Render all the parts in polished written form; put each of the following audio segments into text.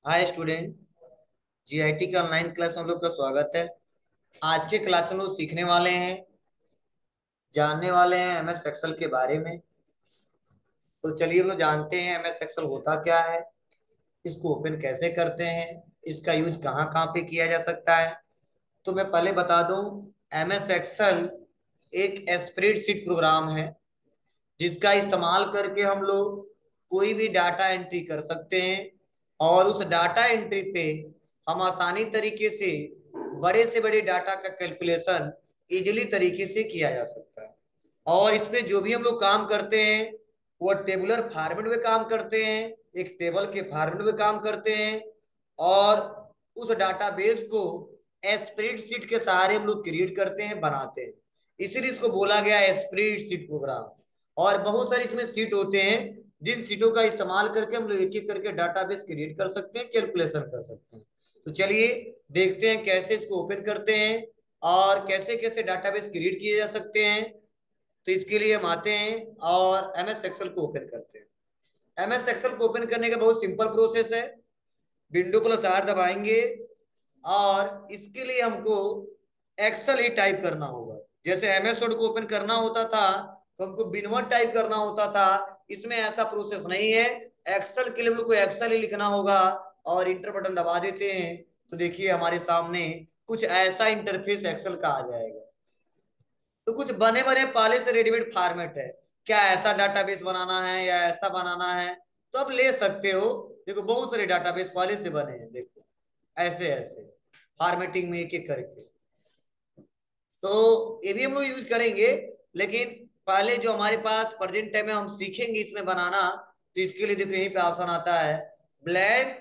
Hi student. GIT का online class में हम लोग का स्वागत है। आज के क्लास में लोग सीखने वाले हैं, जानने वाले हैं एमएस एक्सेल के बारे में। तो चलिए हम लोग जानते हैं एमएस एक्सेल होता क्या है, इसको ओपन कैसे करते हैं, इसका यूज कहाँ कहाँ पे किया जा सकता है। तो मैं पहले बता दूं, एमएस एक्सेल एक स्प्रेडशीट प्रोग्राम है जिसका इस्तेमाल करके हम लोग कोई भी डाटा एंट्री कर सकते हैं और उस डाटा एंट्री पे हम आसानी तरीके से बड़े से बड़े डाटा का कैलकुलेशन इजीली तरीके से किया जा सकता है। और इसमें जो भी हम लोग काम करते हैं वो टेबुलर फॉर्मेट में काम करते हैं, एक टेबल के फॉर्मेट में काम करते हैं और उस डाटाबेस को स्प्रेडशीट के सहारे हम लोग क्रिएट करते हैं, बनाते हैं। इसीलिए इसको बोला गया है स्प्रेडशीट प्रोग्राम। और बहुत सारे इसमें सीट होते हैं जिन सीटों का इस्तेमाल करके हम लोग एक एक करके डाटाबेस क्रिएट कर सकते हैं, कैलकुलेशन कर सकते हैं। तो चलिए देखते हैं कैसे इसको ओपन करते हैं और कैसे कैसे डाटाबेस क्रिएट किए जा सकते हैं। तो इसके लिए हम आते हैं और एमएस एक्सेल को ओपन करते हैं। एमएस एक्सेल को ओपन करने का बहुत सिंपल प्रोसेस है। विंडो प्लस आर दबाएंगे और इसके लिए हमको एक्सेल ही टाइप करना होगा। जैसे एमएस वर्ड को ओपन करना होता था तो हमको विनवर्ड टाइप करना होता था, इसमें ऐसा प्रोसेस नहीं है। एक्सेल के लिए हम लोग को एक्सेल ही लिखना होगा और इंटर बटन दबा देते हैं तो देखिए हमारे सामने कुछ ऐसा इंटरफेस एक्सेल का आ जाएगा। तो कुछ बने बने पहले से रेडीमेड फॉर्मेट है, क्या ऐसा डाटाबेस बनाना है या ऐसा बनाना है तो आप ले सकते हो। देखो बहुत सारे डाटाबेस पहले से बने हैं, देखो ऐसे ऐसे फॉर्मेटिंग में एक एक करके। तो ये भी हम लोग यूज करेंगे, लेकिन पहले जो हमारे पास प्रेजेंट टाइम में हम सीखेंगे इसमें बनाना, तो इसके लिए देखो यहीं पे ऑप्शन आता है ब्लैंक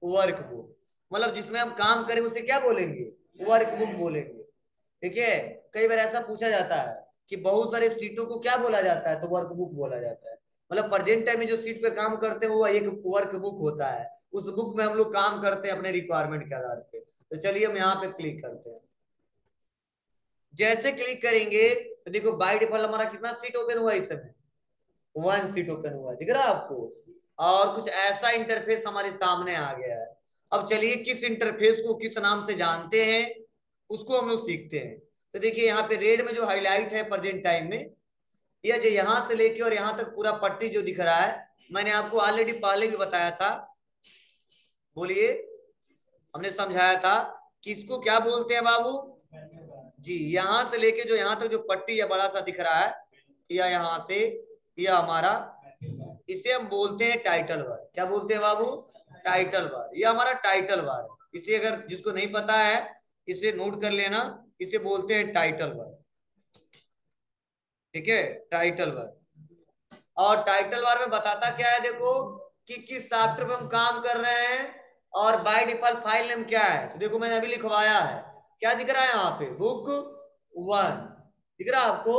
वर्कबुक। मतलब जिसमें हम काम करें उसे क्या बोलेंगे, वर्कबुक बोलेंगे। ठीक है। कई बार ऐसा पूछा जाता है कि बहुत सारे सीटों को क्या बोला जाता है, तो वर्कबुक बोला जाता है। मतलब प्रेजेंट टाइम में जो सीट पे काम करते हैं वो एक वर्कबुक होता है। उस बुक में हम लोग काम करते हैं अपने रिक्वायरमेंट के आधार पे। तो चलिए हम यहाँ पे क्लिक करते हैं। जैसे क्लिक करेंगे तो देखो बाय डिफॉल्ट हमारा कितना सीट ओपन हुआ इस समय, वन सीट ओपन हुआ है, दिख रहा है आपको। और कुछ ऐसा इंटरफेस हमारे सामने आ गया है। अब चलिए किस इंटरफेस को किस नाम से जानते हैं उसको हम लोग सीखते हैं। तो देखिए यहाँ पे रेड में जो हाईलाइट है प्रेजेंट टाइम में, यह जो यहां से लेके और यहां तक पूरा पट्टी जो दिख रहा है, मैंने आपको ऑलरेडी पहले भी बताया था। बोलिए, हमने समझाया था कि इसको क्या बोलते हैं बाबू जी। यहां से लेके जो यहां तक जो पट्टी या बड़ा सा दिख रहा है, या यहां से या हमारा, इसे हम बोलते हैं टाइटल बार। क्या बोलते हैं बाबू, टाइटल बार। ये हमारा टाइटल बार है। इसे अगर जिसको नहीं पता है इसे नोट कर लेना, इसे बोलते हैं टाइटल बार। ठीक है, टाइटल बार। और टाइटल बार में बताता क्या है, देखो कि किस सॉफ्टवेयर पे हम काम कर रहे हैं और बाय डिफॉल्ट फाइल नेम क्या है। तो देखो मैंने अभी लिखवाया है, क्या दिख रहा है यहाँ पे, बुक वन। दिख रहा है आपको।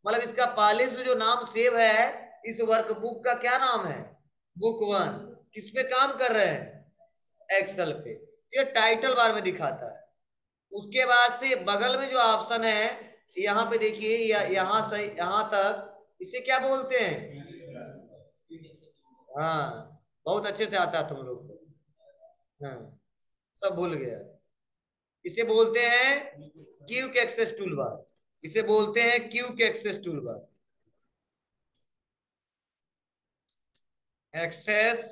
मतलब इसका पहले से जो नाम सेव है, इस वर्क बुक का क्या नाम है, बुक वन। किस पे काम कर रहे हैं, एक्सेल पे। ये टाइटल बार में दिखाता है। उसके बाद से बगल में जो ऑप्शन है यहाँ पे देखिए, यहाँ से यहाँ तक, इसे क्या बोलते हैं। हाँ, बहुत अच्छे से आता है तुम लोग को। हाँ, सब भूल गया। इसे बोलते हैं क्यूक एक्सेस टूल बार। इसे बोलते हैं quick access tool bar, access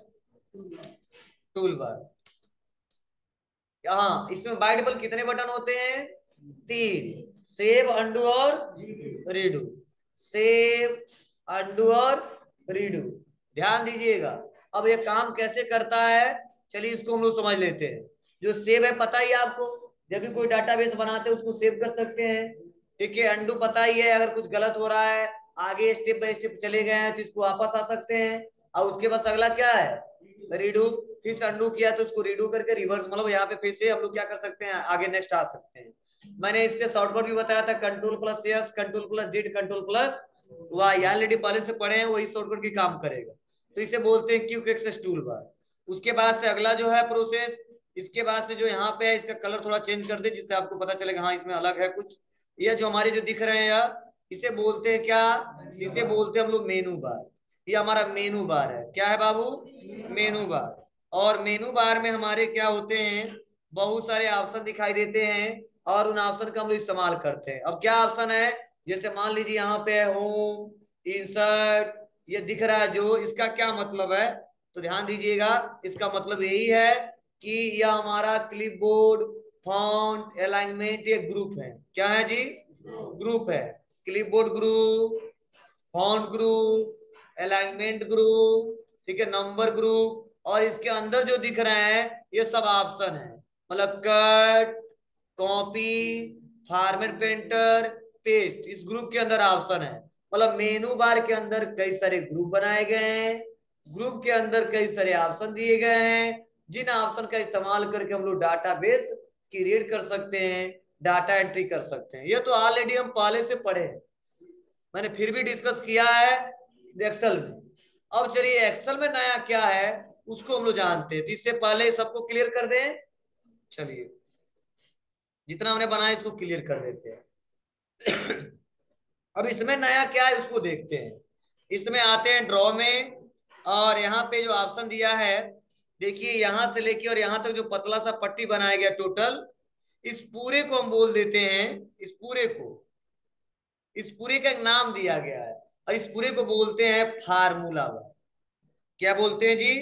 tool bar. हाँ, इसमें बाय डिफॉल्ट कितने बटन होते हैं, तीन, सेव, अंडू और रीडू। सेव, अंडू और रीडू। ध्यान दीजिएगा। अब ये काम कैसे करता है, चलिए इसको हम लोग समझ लेते हैं। जो सेव है पता ही है आपको, जब भी कोई डाटाबेस बनाते हैं उसको सेव कर सकते हैं। ठीक है, अंडू पता ही है, अगर कुछ गलत हो रहा है, आगे स्टेप बाय स्टेप चले गए हैं तो इसको वापस आ सकते हैं। और उसके बाद अगला क्या है, रीडू। फिर अंडू किया तो उसको रीडू करके रिवर्स, मतलब यहाँ पे फिर से हम लोग क्या कर सकते हैं, आगे नेक्स्ट आ सकते हैं। मैंने इसके शॉर्टकट भी बताया था, control plus S, control plus Z, control plus Y. Already पहले से पढ़े हैं, वही शॉर्टकट की काम करेगा। तो इसे बोलते हैं क्यूक एक्सेस टूल बार। उसके बाद से अगला जो है प्रोसेस, इसके बाद से जो यहाँ पे है इसका कलर थोड़ा चेंज कर दे जिससे आपको पता चलेगा हाँ इसमें अलग है कुछ। ये जो हमारे जो दिख रहे हैं यार, इसे बोलते हैं क्या, इसे बोलते हैं हम लोग मेनू बार। ये हमारा मेनू बार है। क्या है बाबू, मेनू बार। और मेनू बार में हमारे क्या होते हैं, बहुत सारे ऑप्शन दिखाई देते हैं और उन ऑप्शन का हम लोग इस्तेमाल करते हैं। अब क्या ऑप्शन है, जैसे मान लीजिए यहाँ पे है होम, इंसर्ट, ये दिख रहा है जो, इसका क्या मतलब है, तो ध्यान दीजिएगा, इसका मतलब यही है कि यह हमारा क्लिपबोर्ड, फॉन्ट, अलाइनमेंट, ये ग्रुप है। क्या है जी, ग्रुप है। Clipboard group, font group, alignment group, ठीक है, नंबर ग्रुप, और इसके अंदर जो दिख रहे हैं ये सब ऑप्शन है, मतलब cut, copy, format painter, paste, इस ग्रुप के अंदर ऑप्शन है। मतलब मेनू बार के अंदर कई सारे ग्रुप बनाए गए हैं, ग्रुप के अंदर कई सारे ऑप्शन दिए गए हैं, जिन ऑप्शन का इस्तेमाल करके हम लोग डाटाबेस क्रिएट कर सकते हैं, डाटा एंट्री कर सकते हैं। ये तो ऑलरेडी हम पहले से पढ़े हैं, मैंने फिर भी डिस्कस किया है एक्सेल में। अब चलिए एक्सेल में नया क्या है उसको हम लोग जानते हैं, तो इससे पहले सबको क्लियर कर दें। चलिए जितना हमने बनाया इसको क्लियर कर देते हैं। अब इसमें नया क्या है उसको देखते हैं। इसमें आते हैं ड्रॉ में, और यहाँ पे जो ऑप्शन दिया है, देखिए यहां से लेके और यहां तक जो पतला सा पट्टी बनाया गया टोटल, इस पूरे को हम बोल देते हैं, इस पूरे को, इस पूरे का एक नाम दिया गया है, और इस पूरे को बोलते हैं फार्मूला बार। क्या बोलते हैं जी,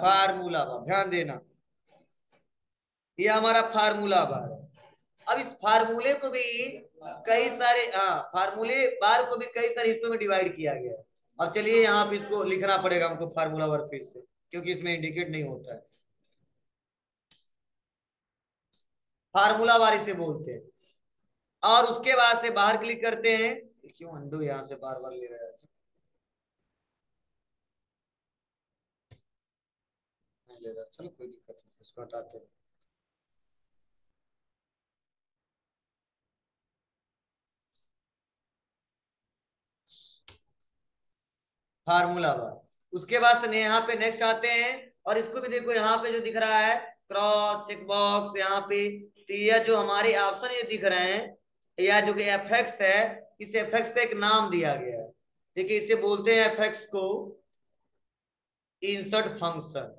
फार्मूला बार, ध्यान देना, ये हमारा फार्मूला बार है। अब इस फार्मूले को भी कई सारे, हाँ, फार्मूले बार को भी कई सारे हिस्सों में डिवाइड किया गया है। अब चलिए यहाँ पे इसको लिखना पड़ेगा हमको फार्मूला बार फिर से, क्योंकि इसमें इंडिकेट नहीं होता है। फार्मूला बार इसे बोलते हैं। और उसके बाद से बाहर क्लिक करते हैं, क्यों अंडू यहाँ से बार बार ले रहा है, नहीं ले रहा, चलो कोई दिक्कत नहीं, इसको हटाते हैं। फार्मूला बार, उसके बाद से यहाँ पे नेक्स्ट आते हैं, और इसको भी देखो यहाँ पे जो दिख रहा है क्रॉस चेक बॉक्स यहाँ पे, तो यह जो हमारे ऑप्शन ये दिख रहे हैं, या जो कि एफएक्स है, इस एफएक्स का एक नाम दिया गया है। देखिए इसे बोलते हैं एफएक्स को इंसर्ट फंक्शन।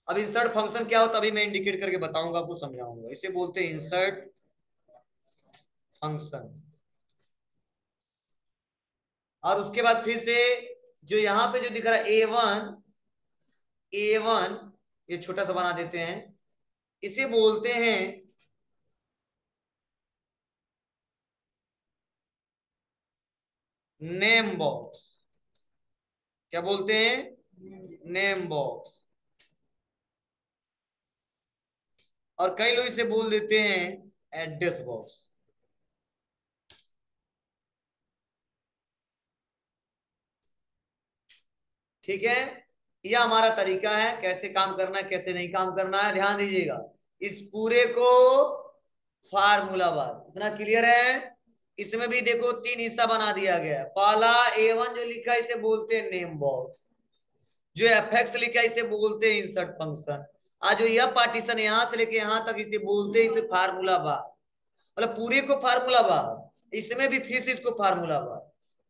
अब इंसर्ट फंक्शन क्या होता है अभी मैं इंडिकेट करके बताऊंगा, आपको समझाऊंगा। इसे बोलते हैं इंसर्ट फंक्शन। और उसके बाद फिर से जो यहाँ पे जो दिख रहा है A1, A1, ये छोटा सा बना देते हैं, इसे बोलते हैं नेम बॉक्स। क्या बोलते हैं, नेम बॉक्स। और कई लोग इसे बोल देते हैं एड्रेस बॉक्स। ठीक है, यह हमारा तरीका है कैसे काम करना है कैसे नहीं काम करना है, ध्यान दीजिएगा। इस पूरे को फार्मूला बार, इतना क्लियर है। इसमें भी देखो तीन हिस्सा बना दिया गया है। पहला A1 जो लिखा है इसे बोलते हैं नेम बॉक्स, जो एफएक्स लिखा है इसे बोलते हैं इंसर्ट फंक्शन, आज जो यह पार्टीशन यहां से लेके यहां तक इसे बोलते हैं इसे फार्मूला बार, मतलब पूरे को फार्मूला बार, इसमें भी फिर से इसको फार्मूला बार।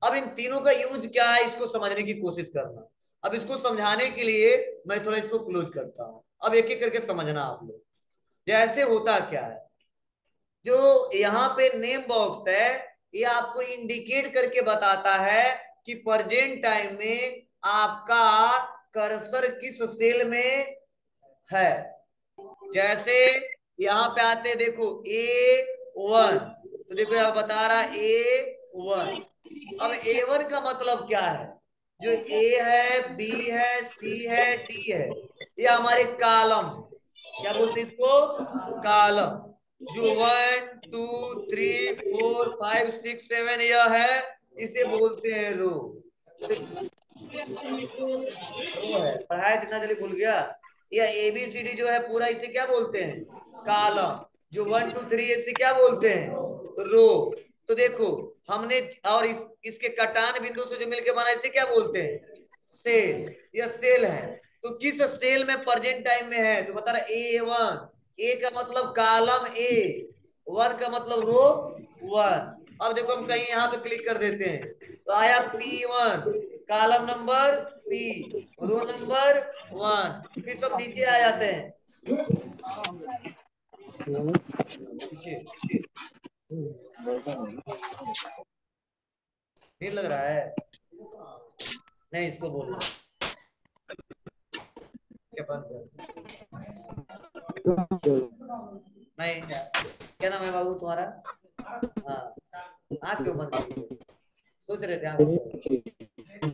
अब इन तीनों का यूज क्या है इसको समझने की कोशिश करना। अब इसको समझाने के लिए मैं थोड़ा इसको क्लोज करता हूं, अब एक एक करके समझना आप लोग। जैसे होता क्या है, जो यहाँ पे नेम बॉक्स है, ये आपको इंडिकेट करके बताता है कि प्रेजेंट टाइम में आपका कर्सर किस सेल में है। जैसे यहाँ पे आते देखो A1, तो देखो यहाँ बता रहा A1। अब A1 का मतलब क्या है, जो A है, B है, C है, D है, ये हमारे कॉलम है। क्या बोलते हैं इसको, कॉलम। जो 1 2 3 4 5 6 7 यह है, इसे बोलते हैं रो। रो है, पढ़ाया जितना जल्दी भूल गया। या ABCD जो है पूरा, इसे क्या बोलते हैं, कॉलम। जो 1 2 3 इसे क्या बोलते हैं, रो। तो देखो हमने, और इसके कटान बिंदु से जो मिलके बना इसे क्या बोलते हैं, सेल। यह सेल है, तो किस सेल में प्रेजेंट टाइम में है, तो बता रहा A1। ए का मतलब कॉलम ए, वन का मतलब रो वन। अब देखो हम कहीं यहाँ पे क्लिक कर देते हैं, तो आया P1, column number P, row number 1, फिर सब नीचे आ जाते हैं पीछे। नहीं लग रहा है, नहीं इसको बोलो क्या बंद कर, नहीं क्या नाम है बाबू तुम्हारा? हाँ, आँख क्यों बंद की है? सोच रहे थे आँख।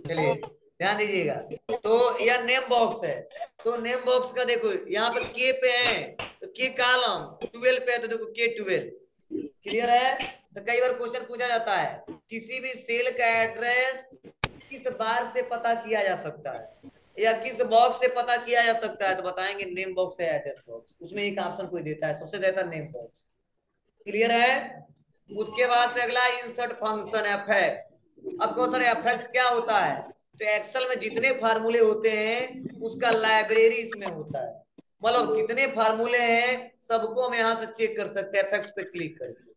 चलिए ध्यान दीजिएगा। तो यह नेम बॉक्स है, तो नेम बॉक्स का देखो यहाँ पे के पे है तो के कॉलम, 12 पे है तो देखो के 12। क्लियर है? तो कई बार क्वेश्चन पूछा जाता है किसी भी सेल का एड्रेस किस बार से पता किया जा सकता है या किस बॉक्स से पता किया जा सकता है, तो बताएंगे नेम बॉक्स है एड्रेस बॉक्स। उसमें एक ऑप्शन कोई देता है, सबसे देता है नेम बॉक्स। क्लियर है? उसके बाद से अगला इंसर्ट फंक्शन एफएक्स। अब कहो सर एफएक्स क्या होता है? तो एक्सेल में जितने फार्मूले होते हैं उसका लाइब्रेरी इसमें होता है। मतलब कितने फार्मूले हैं सबको हम यहाँ से चेक कर सकते हैं एफएक्स पे क्लिक करके।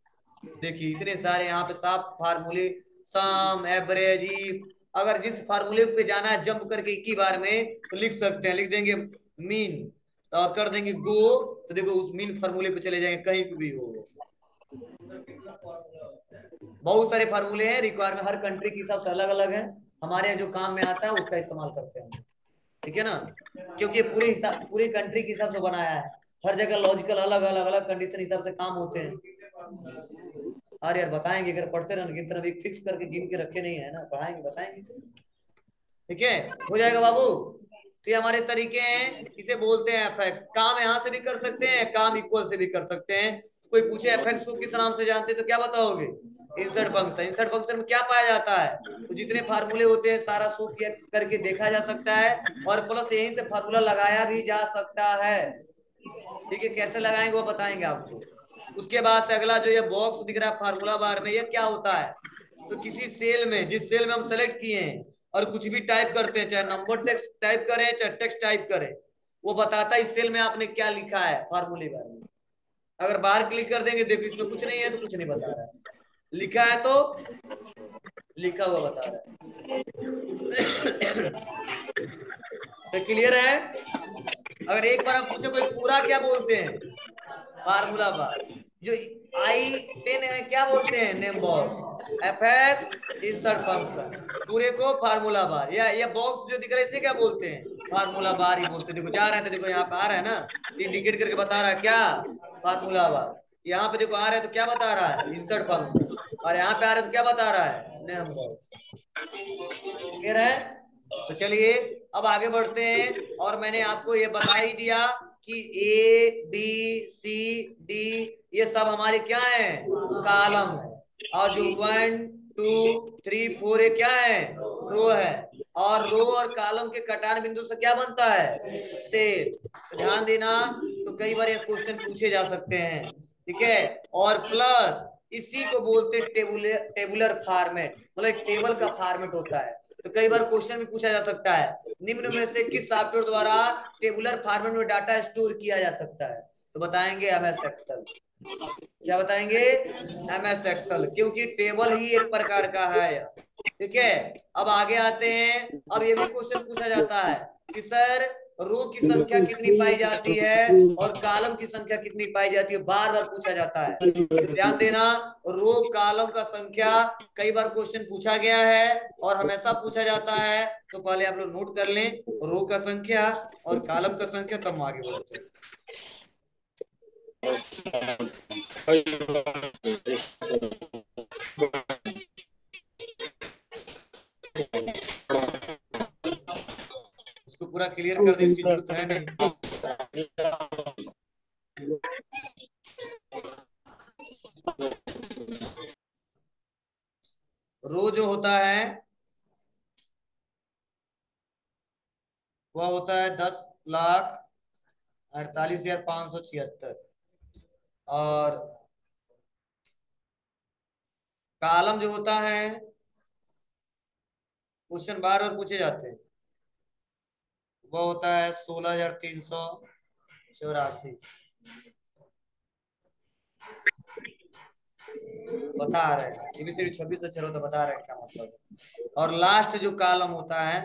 देखिए इतने सारे यहाँ पे साफ फार्मूले, सम, एवरेज, इफ। अगर जिस फार्मूले पे जाना है जंप करके एक ही बार में तो लिख सकते हैं, लिख देंगे मीन और कर देंगे गो, तो देखो उस मीन फार्मूले पे चले जाएंगे कहीं पे भी हो। बहुत सारे फार्मूले हैं, रिक्वायरमेंट हर कंट्री के हिसाब से अलग अलग है। हमारे यहाँ जो काम में आता है उसका इस्तेमाल करते हैं, ठीक है ना? क्योंकि पूरे कंट्री के हिसाब से बनाया है, हर जगह लॉजिकल अलग अलग अलग कंडीशन हिसाब से काम होते हैं। अरे यार बताएंगे, अगर पढ़ते रहो गिनते रहो, फिक्स करके गिन के रखे नहीं है ना, पढ़ाएंगे बताएंगे। ठीक है, हो जाएगा बाबू। तो ये हमारे तरीके हैं, इसे बोलते हैं एफएक्स। काम यहाँ से भी कर सकते हैं, काम इक्वल से भी कर सकते हैं। कोई पूछे एफएक्स को किस नाम से जानते हैं तो क्या बताओगे? Insert function. इंसर्ट फंक्शन में क्या पाया जाता है? तो जितने फार्मूले होते हैं सारा शो किया करके देखा जा सकता है और प्लस यहीं से फार्मूला लगाया भी जा सकता है। ठीक है, कैसे लगाएंगे वो बताएंगे आपको। उसके बाद से अगला जो ये बॉक्स दिख रहा है फार्मूला बार में, ये क्या होता है? तो किसी सेल में, जिस सेल में हम सेलेक्ट किए हैं और कुछ भी टाइप करते हैं, चाहे नंबर टेक्स्ट टाइप करें चाहे टेक्स्ट टाइप करें, वो बताता है इस सेल में आपने क्या लिखा है फार्मूले बार में। अगर बाहर क्लिक कर देंगे देखो इसमें कुछ नहीं है तो कुछ नहीं बता रहा है, लिखा है तो लिखा हुआ बता रहा है। तो क्लियर है? अगर एक बार आप पूछे कोई पूरा क्या बोलते हैं? फार्मूला बार। जो I10 है क्या बोलते हैं? Name box. FX insert function, पूरे को फार्मूला बार। या ये बॉक्स जो दिख रहा है इसे क्या बोलते हैं? फार्मूला बार ही बोलते हैं। देखो जा रहा है तो देखो यहाँ पे आ रहा है ना, इंडिकेट करके बता रहा है क्या? फार्मूला बार। यहाँ पे देखो आ रहा है तो क्या बता रहा है? Insert function. और यहाँ पे आ रहा है तो क्या बता रहा है? Name box. क्लियर है? तो चलिए अब आगे बढ़ते हैं। और मैंने आपको ये बता ही दिया कि ए बी सी डी ये सब हमारे क्या है? कॉलम है। और जो 1 2 3 4 ये क्या है? रो है। और रो और कॉलम के कटान बिंदु से क्या बनता है? सेल। तो ध्यान देना, तो कई बार ये क्वेश्चन पूछे जा सकते हैं। ठीक है, और प्लस इसी को बोलते टेबुलर टेबुलर फॉर्मेट, मतलब एक टेबल का फॉर्मेट होता है। तो कई बार क्वेश्चन भी पूछा जा सकता है निम्न में से किस सॉफ्टवेयर द्वारा टेबुलर फॉर्मेट में डाटा स्टोर किया जा सकता है, तो बताएंगे एमएस एक्सेल। क्या बताएंगे? एमएस एक्सेल, क्योंकि टेबल ही एक प्रकार का है। ठीक है, अब आगे आते हैं। अब ये भी क्वेश्चन पूछा जाता है कि सर रो की संख्या कितनी पाई जाती है और कॉलम की संख्या कितनी पाई जाती है, बार बार पूछा जाता है। तो ध्यान देना, रो कॉलम का संख्या कई बार क्वेश्चन पूछा गया है और हमेशा पूछा जाता है। तो पहले आप लोग नोट कर लें रो का संख्या और कॉलम का संख्या, तब हम आगे बढ़ते हैं। इसको पूरा क्लियर कर दे, इसकी जरूरत है नहीं। रो जो होता है वह होता है 10,48,576। और कॉलम जो होता है, क्वेश्चन बार बार पूछे जाते हैं, वह होता है 16,384। बता रहे हैं, एबीसीडी 26 से चलो तो बता रहे हैं क्या मतलब है। और लास्ट जो कॉलम होता है,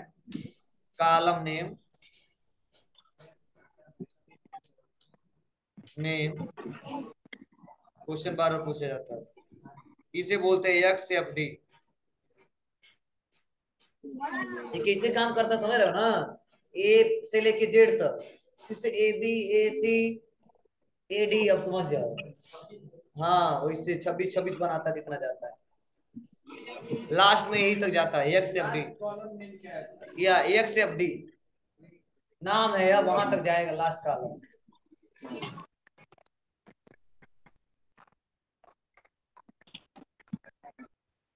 कॉलम नेम, नेम क्वेश्चन बार बार पूछा जाता है, इसे बोलते हैं एक्स एफ डी। ये कैसे काम करता समझ रहे हो ना, ए से लेके जेड तक, फिर से A B A C A D, अब समझ जाओ। हाँ वैसे 26 26 बनाता है जितना जाता है, लास्ट में यही तक जाता है एक्स एफ डी, या एक्स एफ डी नाम है, या वहां तक जाएगा लास्ट कॉलम।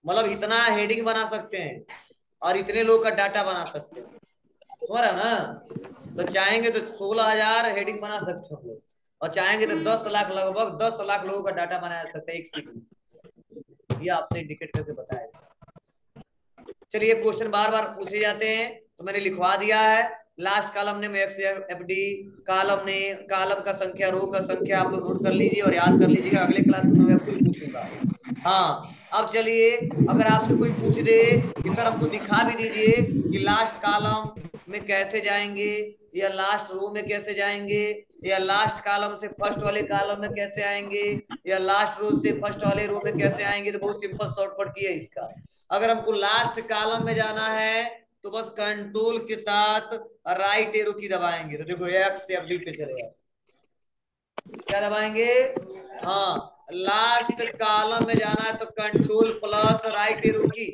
मतलब इतना हेडिंग बना सकते हैं और इतने लोग का डाटा बना सकते हैं, समझ रहा ना। तो चाहेंगे तो 16,000 हेडिंग बना सकते हो हम लोग, और चाहेंगे तो 10 लाख, लगभग 10 लाख लोगों का डाटा बना सकते हैं एक सीट में। ये आपसे इंडिकेट करके बताया। चलिए क्वेश्चन बार बार पूछे जाते हैं तो मैंने लिखवा दिया है। लास्ट कॉलम ने एक्स एफ डी, कॉलम ने, कॉलम का संख्या, रो का संख्या आप लोग नोट कर लीजिए और याद कर लीजिएगा, अगले क्लास में मैं खुद पूछूंगा। हाँ अब चलिए, अगर आपसे कोई पूछ दे कि सर हमको दिखा भी दीजिए कि लास्ट कॉलम में कैसे जाएंगे, या लास्ट रो में कैसे जाएंगे, या लास्ट कॉलम से फर्स्ट वाले कॉलम में कैसे आएंगे, या लास्ट रो से फर्स्ट वाले रो में कैसे आएंगे, तो बहुत सिंपल शॉर्टकट की है इसका। अगर हमको लास्ट कॉलम में जाना है तो बस कंट्रोल के साथ राइट एरो की दबाएंगे, तो देखो एक्स से डी पे चलेगा। क्या दबाएंगे? हाँ लास्ट कॉलम में जाना है तो कंट्रोल प्लस राइट एरो की,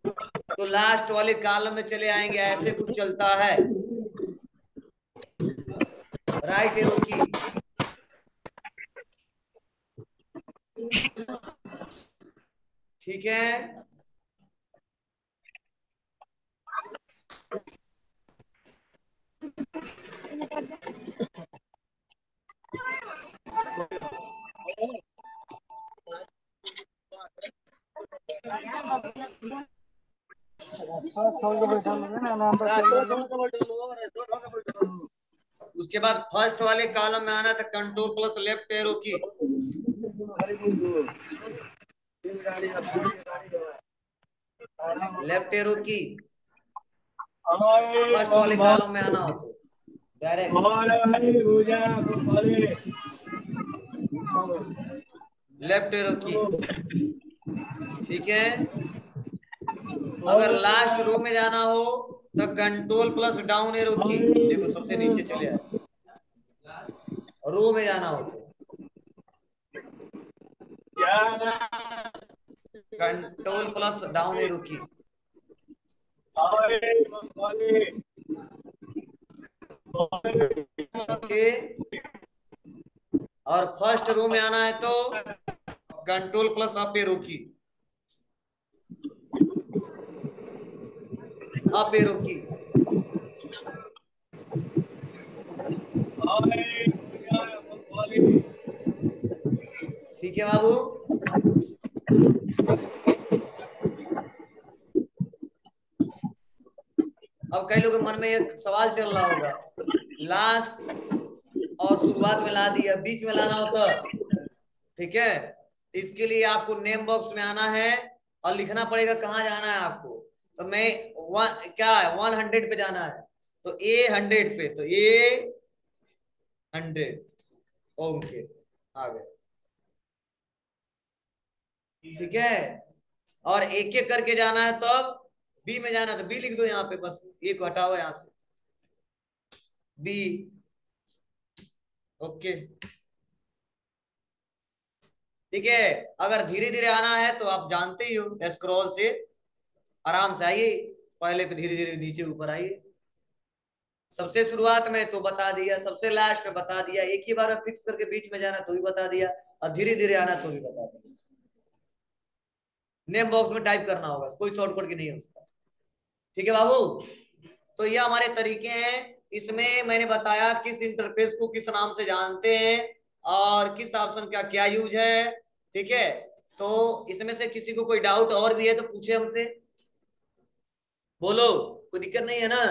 तो लास्ट वाले कॉलम में चले आएंगे, ऐसे कुछ चलता है, राइट एरो की। ठीक है, उसके बाद फर्स्ट वाले कॉलम में आना था कंट्रोल प्लस लेफ्ट एरो की, लेफ्ट एरो की फर्स्ट वाले कॉलम में आना हो तो डायरेक्ट लेफ्ट एरो की। ठीक है, अगर लास्ट रो में जाना हो तो कंट्रोल प्लस डाउन एरो की, देखो सबसे नीचे चले आए, रो में जाना हो तो कंट्रोल प्लस डाउन एरो की। ओके, और फर्स्ट रो में आना है तो कंट्रोल प्लस अप एरो की, अप एरो की। ठीक है बाबू, अब कई लोगों के मन में एक सवाल चल रहा होगा, लास्ट और शुरुआत में ला दिया, बीच में लाना होता। ठीक है, इसके लिए आपको नेम बॉक्स में आना है और लिखना पड़ेगा कहाँ जाना है आपको। तो मैं क्या है 100 पे जाना है, तो A100 पे, तो A100 ओके आ गए। ठीक है, और एक एक करके जाना है, तब बी में जाना है तो बी लिख दो यहाँ पे, बस एक हटाओ यहाँ से, बी। ओके ठीक है, अगर धीरे धीरे आना है तो आप जानते ही हो, स्क्रॉल से आराम से आइए, पहले पे धीरे धीरे नीचे ऊपर आइए। सबसे शुरुआत में तो बता दिया, सबसे लास्ट में बता दिया, एक ही बार में फिक्स करके बीच में जाना तो भी बता दिया, और धीरे धीरे आना तो भी बता दिया। नेम बॉक्स में टाइप करना होगा, कोई शॉर्टकट की नहीं है उसका। ठीक है बाबू, तो ये हमारे तरीके हैं। इसमें मैंने बताया किस इंटरफेस को किस नाम से जानते हैं और किस ऑप्शन का क्या यूज है। ठीक है, तो इसमें से किसी को कोई डाउट और भी है तो पूछे हमसे, बोलो, कोई दिक्कत नहीं है ना।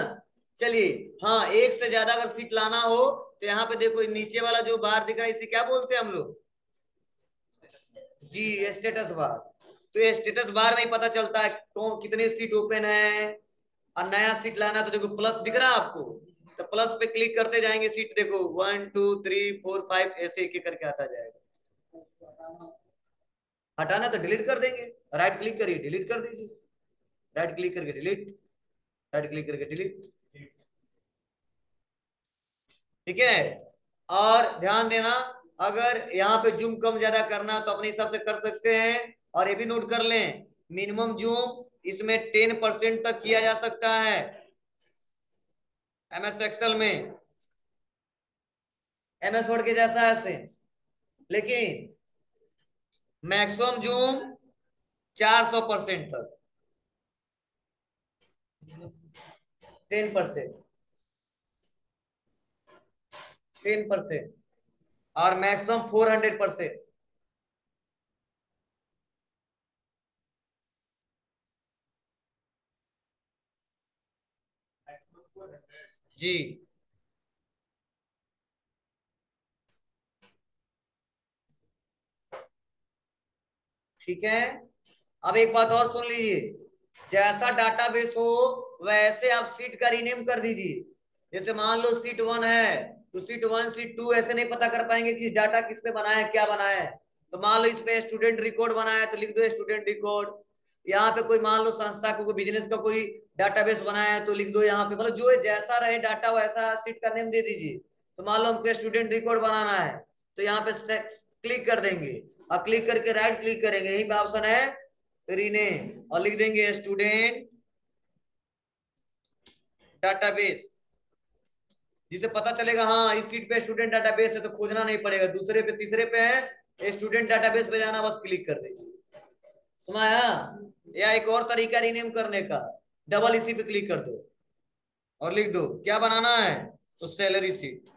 चलिए, हाँ एक से ज्यादा अगर सीट लाना हो तो यहाँ पे देखो नीचे वाला जो बार दिख रहा है इसे क्या बोलते हैं हम लोग, जी स्टेटस बार। तो ये स्टेटस बार में ही पता चलता है कौन कितने सीट ओपन है। और नया सीट लाना तो देखो प्लस दिख रहा है आपको, तो प्लस पे क्लिक करते जाएंगे, सीट देखो 1 2 3 4 5 ऐसे एक एक करके आता जाएगा। हटाना तो डिलीट कर देंगे, राइट क्लिक करिए डिलीट कर दीजिए, राइट क्लिक करके डिलीट, राइट क्लिक करके डिलीट। ठीक है। और ध्यान देना, अगर यहाँ पे जूम कम ज्यादा करना तो अपने हिसाब से कर सकते हैं। और ये भी नोट कर लें, मिनिमम जूम इसमें 10% तक किया जा सकता है एमएस एक्सेल में, एमएस वर्ड के जैसा ऐसे। लेकिन मैक्सिमम जूम 400% तक, 10%, 10%, और मैक्सिमम 400%। जी ठीक है। अब एक बात और सुन लीजिए, जैसा डाटाबेस हो वैसे आप सीट का रीनेम कर दीजिए। जैसे मान लो सीट 1 है, तो सीट 1 सीट 2 ऐसे नहीं पता कर पाएंगे कि डाटा किस पे बना है क्या बना है। तो मान लो इस पे स्टूडेंट रिकॉर्ड बना है तो लिख दो स्टूडेंट रिकॉर्ड। यहाँ पे कोई मान लो संस्था को कोई बिजनेस का कोई डाटाबेस बनाया है तो लिख दो यहाँ पे, मतलब जो जैसा रहे डाटा वैसा सीट का नेम दे दीजिए। तो मान लो हमको स्टूडेंट रिकॉर्ड बनाना है, तो यहाँ पे क्लिक कर देंगे, और क्लिक करके राइट क्लिक करेंगे, यही पे ऑप्शन है रीनेम, और लिख देंगे स्टूडेंट डाटाबेस। जिसे पता चलेगा हाँ इस सीट पे स्टूडेंट डाटाबेस है, तो खोजना नहीं पड़ेगा, दूसरे पे तीसरे पे है स्टूडेंट डाटाबेस पे जाना, बस क्लिक कर दीजिए। सुनाया। या एक और तरीका रीनेम करने का, डबल इसी पे क्लिक कर दो और लिख दो क्या बनाना है, तो सैलरी सीट।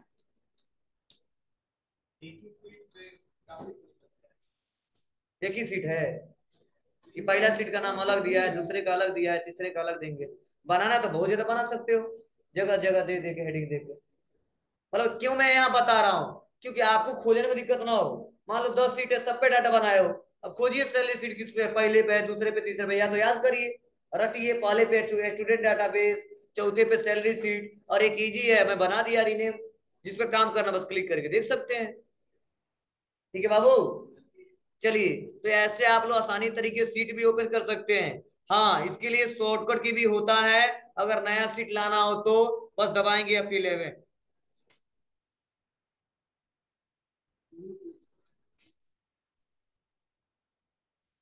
एक ही सीट है कि पहला सीट का नाम अलग दिया है, दूसरे का अलग दिया है, तीसरे का अलग देंगे। बनाना तो बहुत ज्यादा बना सकते हो, जगह जगह दे दे के हेडिंग दे के। मतलब क्यों मैं यहाँ बता रहा हूँ, क्योंकि आपको खोजने में दिक्कत ना हो। मान लो 10 सीट है, सब पे डाटा बनाए हो, अब खोजिए सैलरी सीट किस पे है, पहले पे है, दूसरे पे, तीसरे पे, या तो याद करिए रटिए, पहले पे स्टूडेंट डाटाबेस, चौथे पे सैलरी सीट, और एक इजी है मैं बना दिया रीनेम, जिसपे काम करना बस क्लिक करके देख सकते हैं। ठीक है बाबू। चलिए, तो ऐसे आप लोग आसानी तरीके से सीट भी ओपन कर सकते हैं। हाँ इसके लिए शॉर्टकट की भी होता है, अगर नया सीट लाना हो तो बस दबाएंगे F11।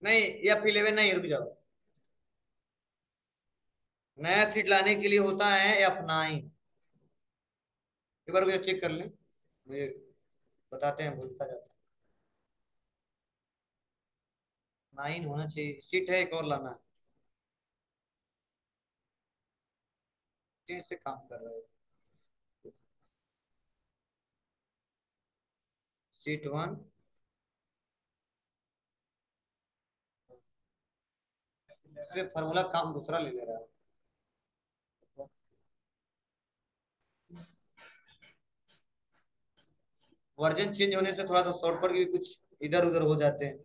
नहीं F11 नहीं, रुक जाओ, नया सीट लाने के लिए होता है F9। एक बार मुझे चेक कर लें, मुझे बताते हैं, भूलता जाता है। 9 होना चाहिए, सीट है एक और लाना है, से काम कर रहा है। सीट 1, इसमें फॉर्मूला काम दूसरा ले ले रहा है। वर्जन चेंज होने से थोड़ा सा शॉर्टकट भी कुछ इधर उधर हो जाते हैं।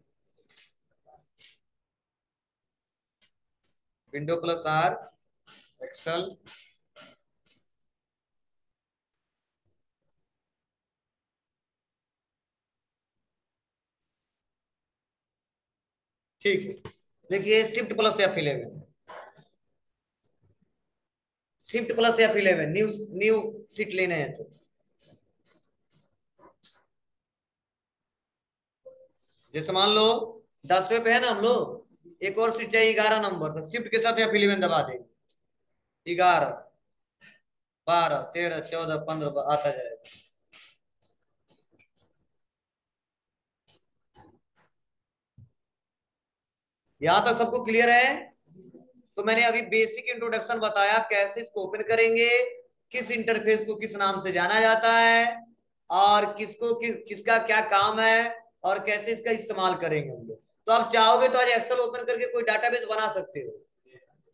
Windows+R, Excel. ठीक है, देखिए Shift+F11, Shift+F11 new new seat लेने हैं तो जैसे मान लो 10वें पे है ना हम लोग, एक और सीट चाहिए 11 नंबर, तो शिफ्ट के साथ F11 दबा देंगे, 11 12 13 14 15 आता जाएगा। यहां तक सबको क्लियर है। तो मैंने अभी बेसिक इंट्रोडक्शन बताया कैसे इसको ओपन करेंगे, किस इंटरफेस को किस नाम से जाना जाता है, और किसका क्या काम है, और कैसे इसका इस्तेमाल करेंगे हम लोग। तो आप चाहोगे तो आज एक्सेल ओपन करके कोई डाटाबेस बना सकते हो।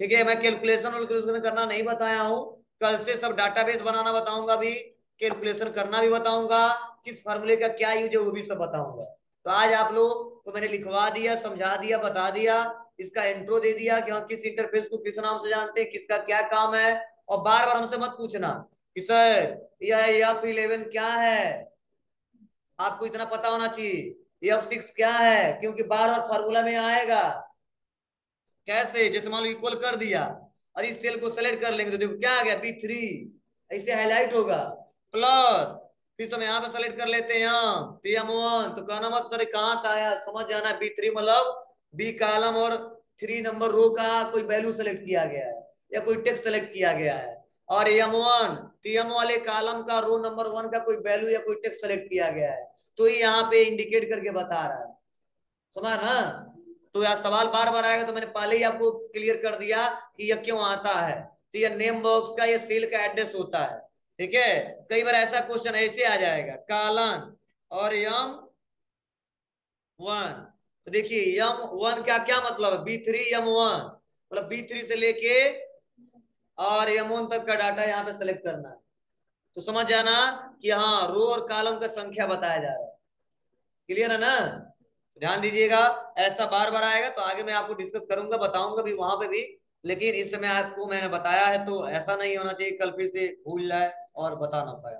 ठीक है, मैं कैलकुलेशन वैलकुलेशन करना नहीं बताया हूँ, कल से सब डाटाबेस बनाना बताऊंगा भी, कैलकुलेशन करना भी बताऊंगा, किस फार्मूले का क्या यूज है वो भी सब बताऊंगा। तो आज आप लोग तो मैंने लिखवा दिया, समझा दिया, बता दिया, इसका इंट्रो दे दिया कि हाँ किस इंटरफेस को किस नाम से जानते हैं, किसका क्या काम है। और बार बार हमसे मत पूछना कि सर यह F11 क्या है, आपको इतना पता होना चाहिए। F6 क्या है, क्योंकि बार बार फार्मूला में आएगा। कैसे, जैसे मान लो इक्वल कर दिया और इस सेल को सेलेक्ट कर लेंगे तो देखो क्या आ गया, B3, ऐसे हाईलाइट होगा। प्लस फिर हम यहाँ पे सेलेक्ट कर लेते हैं यहाँ PM1, तो कहना मत सर कहाँ से आया, समझ जाना B3 मतलब बी कॉलम और 3 नंबर रो का कोई वैल्यू सेलेक्ट किया गया है या कोई टेक्स्ट सेलेक्ट किया गया है। और M1 तो M वाले कॉलम का रो नंबर 1 का कोई वैल्यू या कोई टेक्स्ट सेलेक्ट किया गया है, तो ये यहाँ पे इंडिकेट करके बता रहा है। समझ ना। तो यार सवाल बार बार आएगा तो मैंने पहले ही आपको क्लियर कर दिया कि यह क्यों आता है। तो यह नेम बॉक्स का, ये सेल का एड्रेस होता है। ठीक है, कई बार ऐसा क्वेश्चन ऐसे आ जाएगा, कॉलन और M1। तो देखिए M1 क्या क्या मतलब है, B3 M1 मतलब B3 से लेके और M1 तक का डाटा यहाँ पे सेलेक्ट करना है। तो समझ जाना कि हाँ रो और कॉलम का संख्या बताया जा रहा है। क्लियर है ना। ध्यान दीजिएगा, ऐसा बार बार आएगा तो आगे मैं आपको डिस्कस करूंगा, बताऊंगा भी वहां पे भी। लेकिन इस समय आपको मैंने बताया है तो ऐसा नहीं होना चाहिए कल फिर से भूल जाए और बता ना पाया।